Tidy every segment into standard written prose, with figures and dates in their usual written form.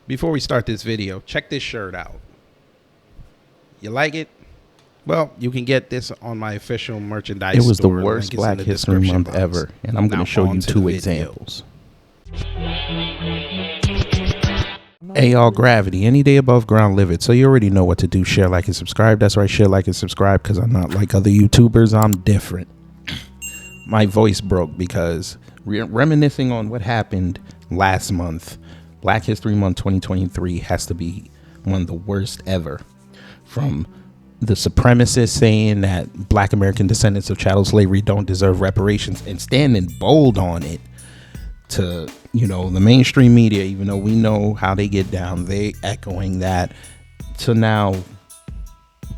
Before we start this video, check this shirt out. You like it? Well, you can get this on my official merchandise store. It was the worst Black History Month ever, and I'm going to show you two examples. Hey y'all, Gravity, any day above ground, live it. So you already know what to do. Share, like, and subscribe. That's right, share, like, and subscribe, because I'm not like other YouTubers. I'm different. My voice broke because reminiscing on what happened last month, Black History Month 2023 has to be one of the worst ever. From the supremacists saying that Black American descendants of chattel slavery don't deserve reparations and standing bold on it, to, you know, the mainstream media, even though we know how they get down, they echoing that, to now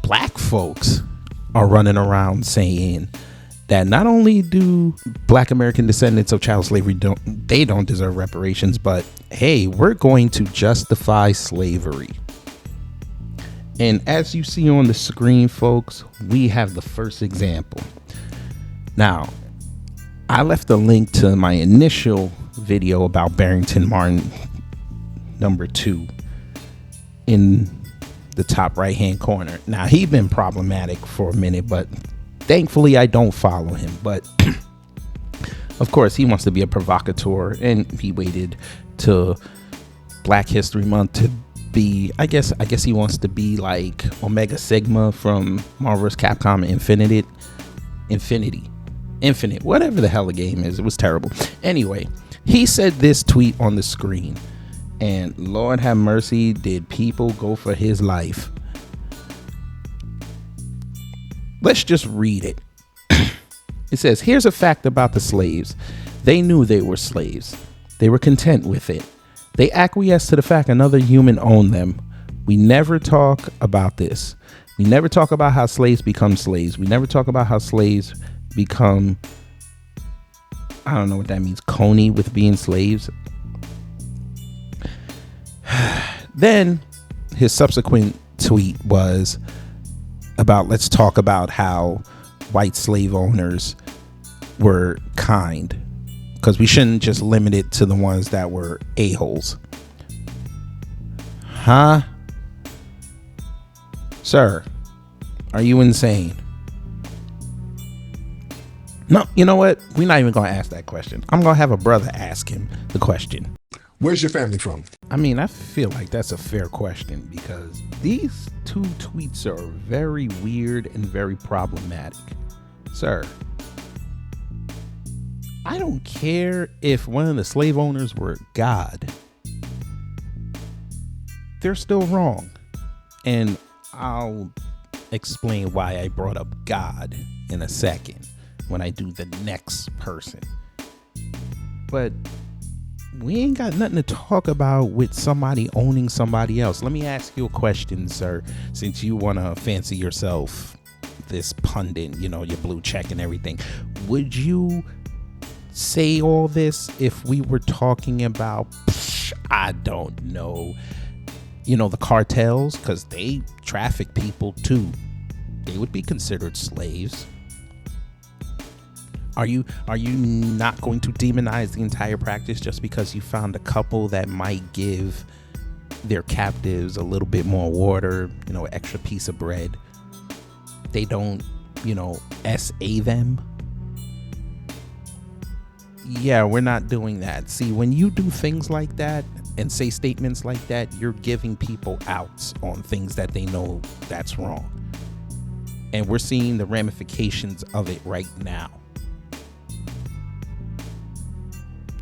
Black folks are running around saying that not only do Black American descendants of chattel slavery don't deserve reparations, but hey, we're going to justify slavery. And as you see on the screen, folks, we have the first example. Now, I left a link to my initial video about Barrington Martin #2 in the top right hand corner. Now, he's been problematic for a minute, but thankfully I don't follow him. But of course, he wants to be a provocateur, and he waited to Black History Month to be, I guess he wants to be like Omega Sigma from Marvel vs. Capcom Infinite, whatever the hell the game is. It was terrible. Anyway, he said this tweet on the screen, and Lord have mercy, did people go for his life. Let's just read it. It says, here's a fact about the slaves. They knew they were slaves. They were content with it. They acquiesced to the fact another human owned them. We never talk about this. We never talk about how slaves become slaves. We never talk about how slaves become, I don't know what that means, coney with being slaves. Then his subsequent tweet was about, let's talk about how white slave owners were kind, because we shouldn't just limit it to the ones that were a-holes. Huh? Sir, are you insane? No, you know what? We're not even going to ask that question. I'm going to have a brother ask him the question. Where's your family from? I mean, I feel like that's a fair question, because these two tweets are very weird and very problematic. Sir, I don't care if one of the slave owners were God. They're still wrong. And I'll explain why I brought up God in a second when I do the next person. But we ain't got nothing to talk about with somebody owning somebody else. Let me ask you a question, sir, since you want to fancy yourself this pundit, you know, your blue check and everything. Would you say all this if we were talking about, I don't know, you know, the cartels? Because they traffic people too. They would be considered slaves. Are you not going to demonize the entire practice just because you found a couple that might give their captives a little bit more water, you know, an extra piece of bread? They don't, you know, SA them? Yeah, we're not doing that. See, when you do things like that and say statements like that, you're giving people outs on things that they know that's wrong. And we're seeing the ramifications of it right now.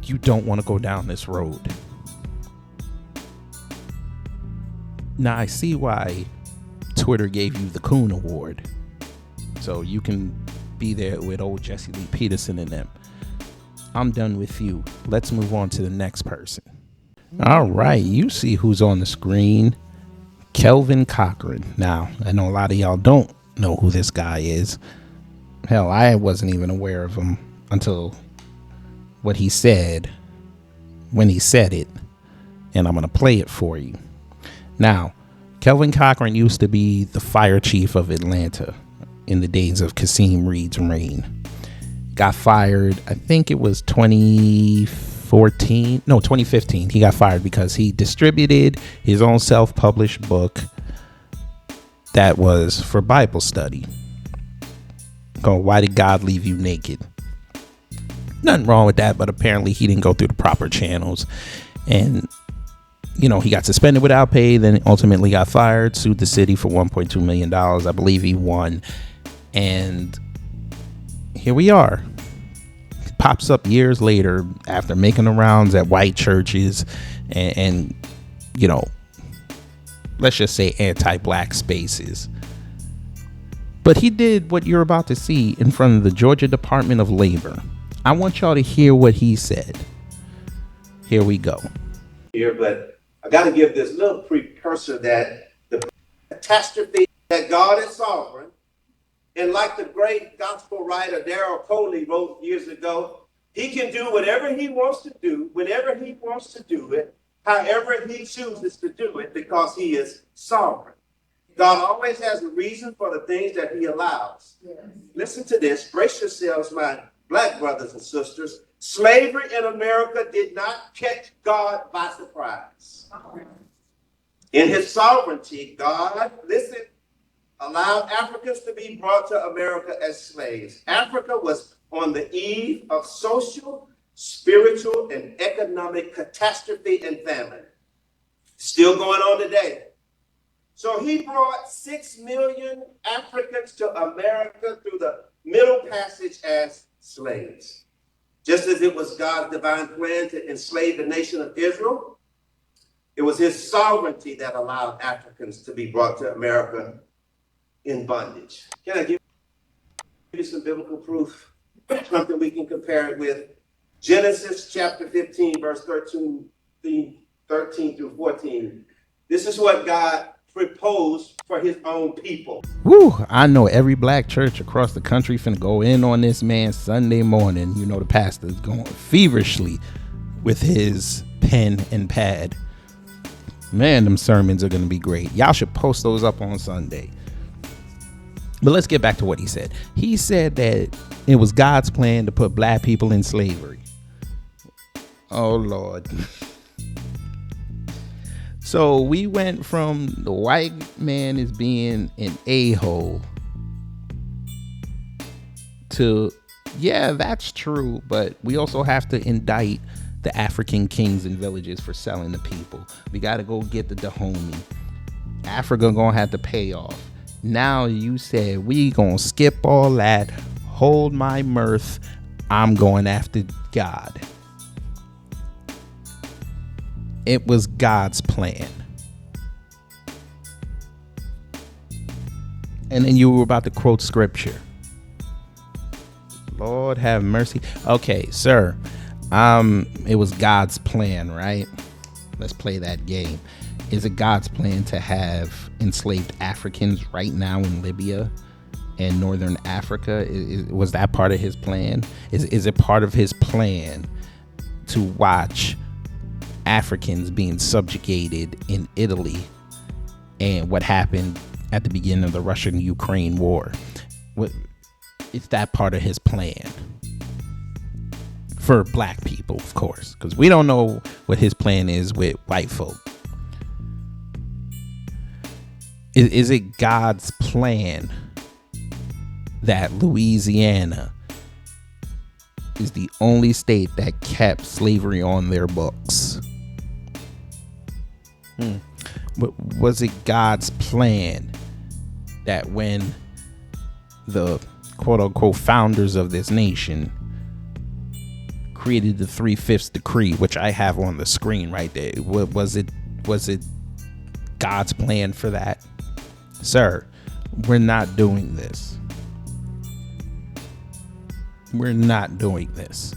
You don't want to go down this road. Now, I see why Twitter gave you the Coon Award. So you can be there with old Jesse Lee Peterson and them. I'm done with you. Let's move on to the next person. All right, you see who's on the screen. Kelvin Cochran. Now, I know a lot of y'all don't know who this guy is. Hell, I wasn't even aware of him until what he said when he said it, and I'm going to play it for you. Now, Kelvin Cochran used to be the fire chief of Atlanta in the days of Kasim Reed's reign. Got fired, I think it was 2015 2015. He got fired because he distributed his own self-published book that was for Bible study called Why Did God Leave You Naked? Nothing wrong with that, but apparently he didn't go through the proper channels, and he got suspended without pay, then ultimately got fired, sued the city for $1.2 million. I believe he won, and here we are. Pops up years later after making the rounds at white churches and let's just say anti-black spaces. But he did what you're about to see in front of the Georgia Department of Labor. I want y'all to hear what he said. Here we go. Here, but I got to give this little precursor that the catastrophe that God is sovereign. And like the great gospel writer Darrell Coley wrote years ago, he can do whatever he wants to do, whenever he wants to do it, however he chooses to do it, because he is sovereign. God always has a reason for the things that he allows. Yes. Listen to this. Brace yourselves, my black brothers and sisters. Slavery in America did not catch God by surprise. In his sovereignty, God, listen, allowed Africans to be brought to America as slaves. Africa was on the eve of social, spiritual, and economic catastrophe and famine. Still going on today. So he brought 6 million Africans to America through the Middle Passage as slaves. Just as it was God's divine plan to enslave the nation of Israel, it was his sovereignty that allowed Africans to be brought to America in bondage. Can I give you some biblical proof? Something we can compare it with. Genesis chapter 15, verse 13 through 14. This is what God proposed for his own people. Woo! I know every black church across the country finna go in on this man Sunday morning. The pastor's going feverishly with his pen and pad. Man, them sermons are gonna be great. Y'all should post those up on Sunday. But let's get back to what he said. He said that it was God's plan to put black people in slavery. Oh, Lord. So we went from the white man as being an a-hole to, yeah, that's true, but we also have to indict the African kings and villages for selling the people. We got to go get the Dahomey. Africa gonna have to pay off. Now you said we gonna skip all that, hold my mirth, I'm going after God. It was God's plan. And then you were about to quote scripture. Lord have mercy. Okay, sir. It was God's plan, right? Let's play that game. Is it God's plan to have enslaved Africans right now in Libya and Northern Africa? Was that part of his plan? Is it part of his plan to watch Africans being subjugated in Italy and what happened at the beginning of the Russian-Ukraine war? Is that part of his plan? For black people, of course, because we don't know what his plan is with white folk. Is it God's plan that Louisiana is the only state that kept slavery on their books? But was it God's plan that when the quote-unquote founders of this nation created the 3/5 decree, which I have on the screen right there, was it God's plan for that? Sir, we're not doing this. We're not doing this.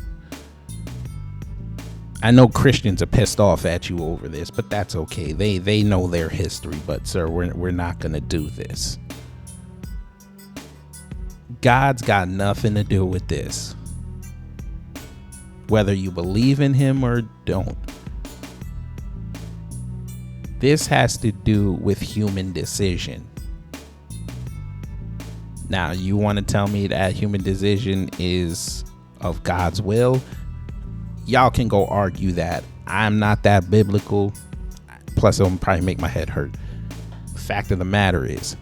I know Christians are pissed off at you over this, but that's okay. They know their history, but sir, we're not gonna do this. God's got nothing to do with this. Whether you believe in him or don't. This has to do with human decision. Now, you want to tell me that human decision is of God's will? Y'all can go argue that. I'm not that biblical. Plus, it'll probably make my head hurt. Fact of the matter is,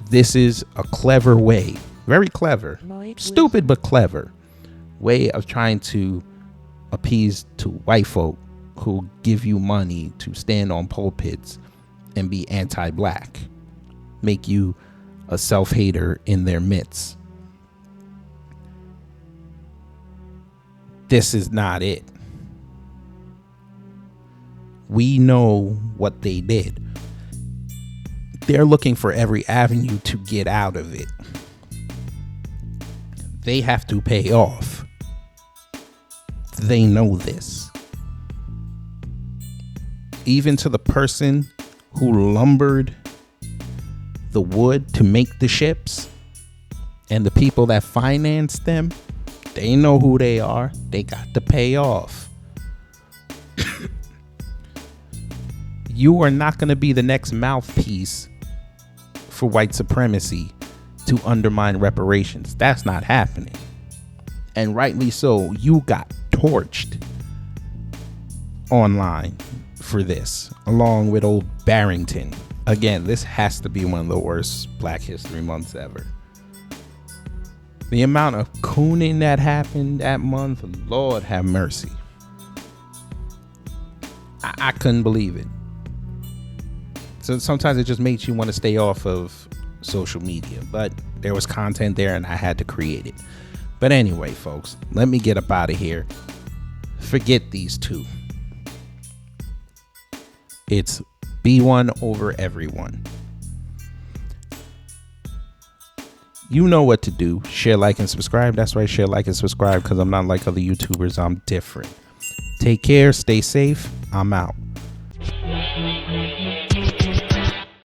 this is a clever way, very clever, stupid but clever way of trying to appease to white folk who give you money to stand on pulpits and be anti-black, make you a self-hater in their midst. This is not it. We know what they did. They're looking for every avenue to get out of it. They have to pay off. They know this. Even to the person who lumbered the wood to make the ships and the people that financed them, they know who they are. They got to pay off. You are not going to be the next mouthpiece for white supremacy to undermine reparations. That's not happening. And rightly so. You got torched online for this, along with old Barrington. Again, this has to be one of the worst Black History Months ever. The amount of cooning that happened that month, Lord have mercy. I couldn't believe it. So sometimes it just makes you want to stay off of social media, but there was content there and I had to create it. But anyway, folks, let me get up out of here. Forget these two. It's B1 over everyone. You know what to do. Share, like, and subscribe. That's right, share, like, and subscribe, because I'm not like other YouTubers. I'm different. Take care. Stay safe. I'm out.